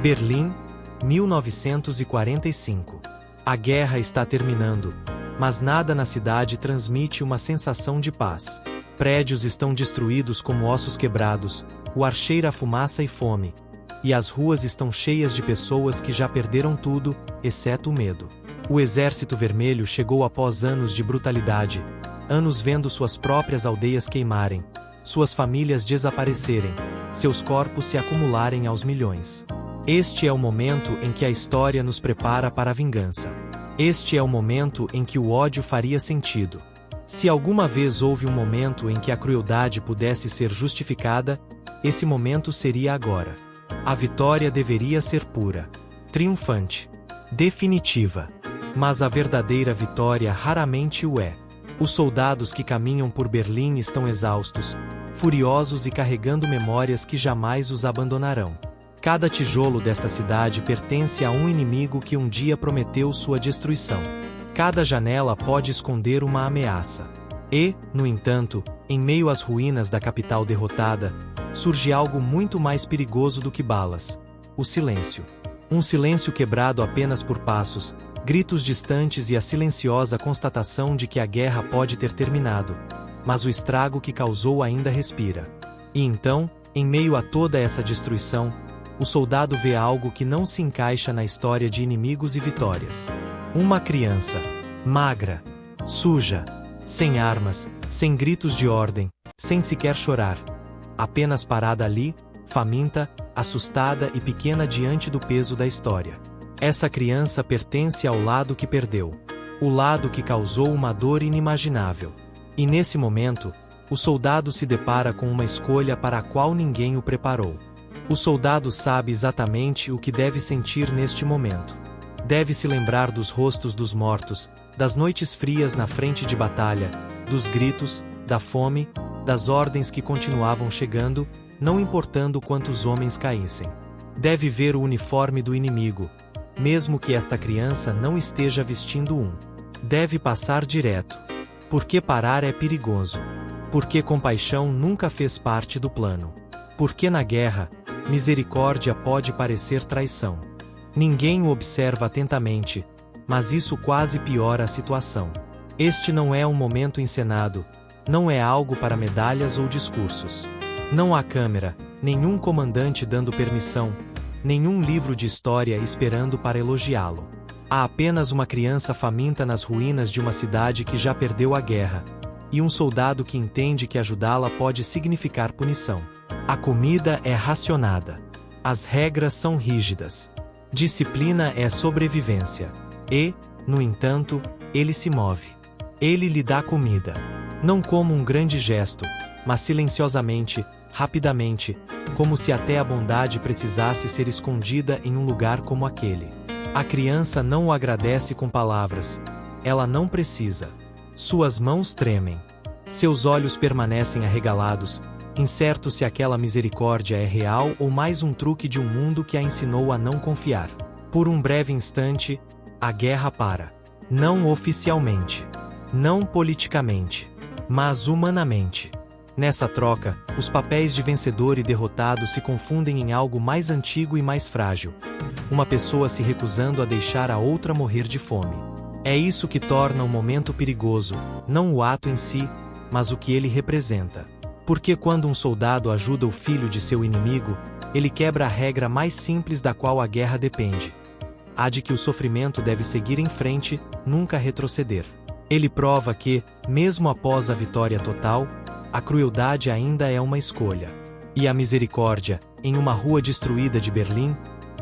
Berlim, 1945. A guerra está terminando, mas nada na cidade transmite uma sensação de paz. Prédios estão destruídos como ossos quebrados, o ar cheira a fumaça e fome, e as ruas estão cheias de pessoas que já perderam tudo, exceto o medo. O Exército Vermelho chegou após anos de brutalidade, anos vendo suas próprias aldeias queimarem, suas famílias desaparecerem, seus corpos se acumularem aos milhões. Este é o momento em que a história nos prepara para a vingança. Este é o momento em que o ódio faria sentido. Se alguma vez houve um momento em que a crueldade pudesse ser justificada, esse momento seria agora. A vitória deveria ser pura, triunfante, definitiva. Mas a verdadeira vitória raramente o é. Os soldados que caminham por Berlim estão exaustos, furiosos e carregando memórias que jamais os abandonarão. Cada tijolo desta cidade pertence a um inimigo que um dia prometeu sua destruição. Cada janela pode esconder uma ameaça. E, no entanto, em meio às ruínas da capital derrotada, surge algo muito mais perigoso do que balas: o silêncio. Um silêncio quebrado apenas por passos, gritos distantes e a silenciosa constatação de que a guerra pode ter terminado, mas o estrago que causou ainda respira. E então, em meio a toda essa destruição, o soldado vê algo que não se encaixa na história de inimigos e vitórias. Uma criança, magra, suja, sem armas, sem gritos de ordem, sem sequer chorar. Apenas parada ali, faminta, assustada e pequena diante do peso da história. Essa criança pertence ao lado que perdeu, o lado que causou uma dor inimaginável. E nesse momento, o soldado se depara com uma escolha para a qual ninguém o preparou. O soldado sabe exatamente o que deve sentir neste momento. Deve se lembrar dos rostos dos mortos, das noites frias na frente de batalha, dos gritos, da fome, das ordens que continuavam chegando, não importando quantos homens caíssem. Deve ver o uniforme do inimigo, mesmo que esta criança não esteja vestindo um. Deve passar direto. Porque parar é perigoso. Porque compaixão nunca fez parte do plano. Porque na guerra, misericórdia pode parecer traição. Ninguém o observa atentamente, mas isso quase piora a situação. Este não é um momento encenado, não é algo para medalhas ou discursos. Não há câmera, nenhum comandante dando permissão, nenhum livro de história esperando para elogiá-lo. Há apenas uma criança faminta nas ruínas de uma cidade que já perdeu a guerra, e um soldado que entende que ajudá-la pode significar punição. A comida é racionada. As regras são rígidas. Disciplina é sobrevivência. E, no entanto, ele se move. Ele lhe dá comida. Não como um grande gesto, mas silenciosamente, rapidamente, como se até a bondade precisasse ser escondida em um lugar como aquele. A criança não o agradece com palavras. Ela não precisa. Suas mãos tremem. Seus olhos permanecem arregalados, incerto se aquela misericórdia é real ou mais um truque de um mundo que a ensinou a não confiar. Por um breve instante, a guerra para. Não oficialmente. Não politicamente. Mas humanamente. Nessa troca, os papéis de vencedor e derrotado se confundem em algo mais antigo e mais frágil. Uma pessoa se recusando a deixar a outra morrer de fome. É isso que torna o momento perigoso, não o ato em si, mas o que ele representa. Porque quando um soldado ajuda o filho de seu inimigo, ele quebra a regra mais simples da qual a guerra depende. A de que o sofrimento deve seguir em frente, nunca retroceder. Ele prova que, mesmo após a vitória total, a crueldade ainda é uma escolha. E a misericórdia, em uma rua destruída de Berlim,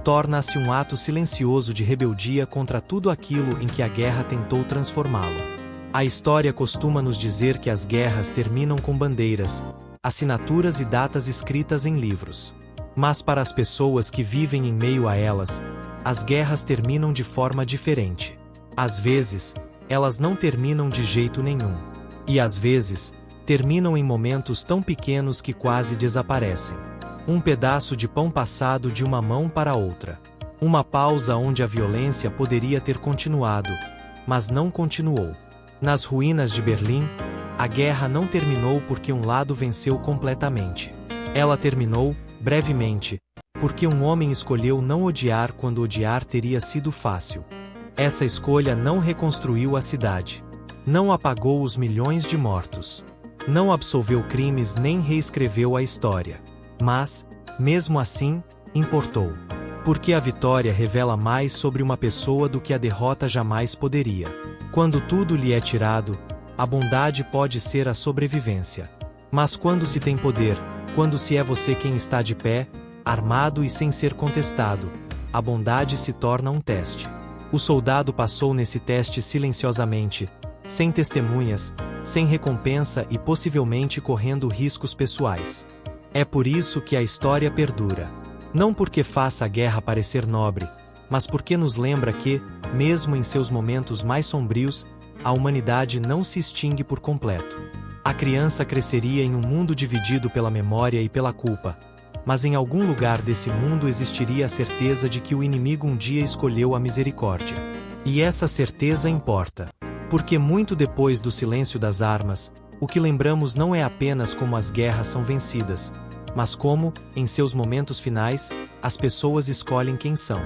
torna-se um ato silencioso de rebeldia contra tudo aquilo em que a guerra tentou transformá-lo. A história costuma nos dizer que as guerras terminam com bandeiras, assinaturas e datas escritas em livros. Mas para as pessoas que vivem em meio a elas, as guerras terminam de forma diferente. Às vezes, elas não terminam de jeito nenhum. E às vezes, terminam em momentos tão pequenos que quase desaparecem. Um pedaço de pão passado de uma mão para outra. Uma pausa onde a violência poderia ter continuado, mas não continuou. Nas ruínas de Berlim, a guerra não terminou porque um lado venceu completamente. Ela terminou, brevemente, Porque um homem escolheu não odiar quando odiar teria sido fácil. Essa escolha não reconstruiu a cidade. Não apagou os milhões de mortos. Não absolveu crimes nem reescreveu a história. Mas, mesmo assim, importou. Porque a vitória revela mais sobre uma pessoa do que a derrota jamais poderia. Quando tudo lhe é tirado, a bondade pode ser a sobrevivência. Mas quando se tem poder, quando se é você quem está de pé, armado e sem ser contestado, a bondade se torna um teste. O soldado passou nesse teste silenciosamente, sem testemunhas, sem recompensa e possivelmente correndo riscos pessoais. É por isso que a história perdura. Não porque faça a guerra parecer nobre, mas porque nos lembra que, mesmo em seus momentos mais sombrios, a humanidade não se extingue por completo. A criança cresceria em um mundo dividido pela memória e pela culpa, mas em algum lugar desse mundo existiria a certeza de que o inimigo um dia escolheu a misericórdia. E essa certeza importa. Porque muito depois do silêncio das armas, o que lembramos não é apenas como as guerras são vencidas, mas como, em seus momentos finais, as pessoas escolhem quem são.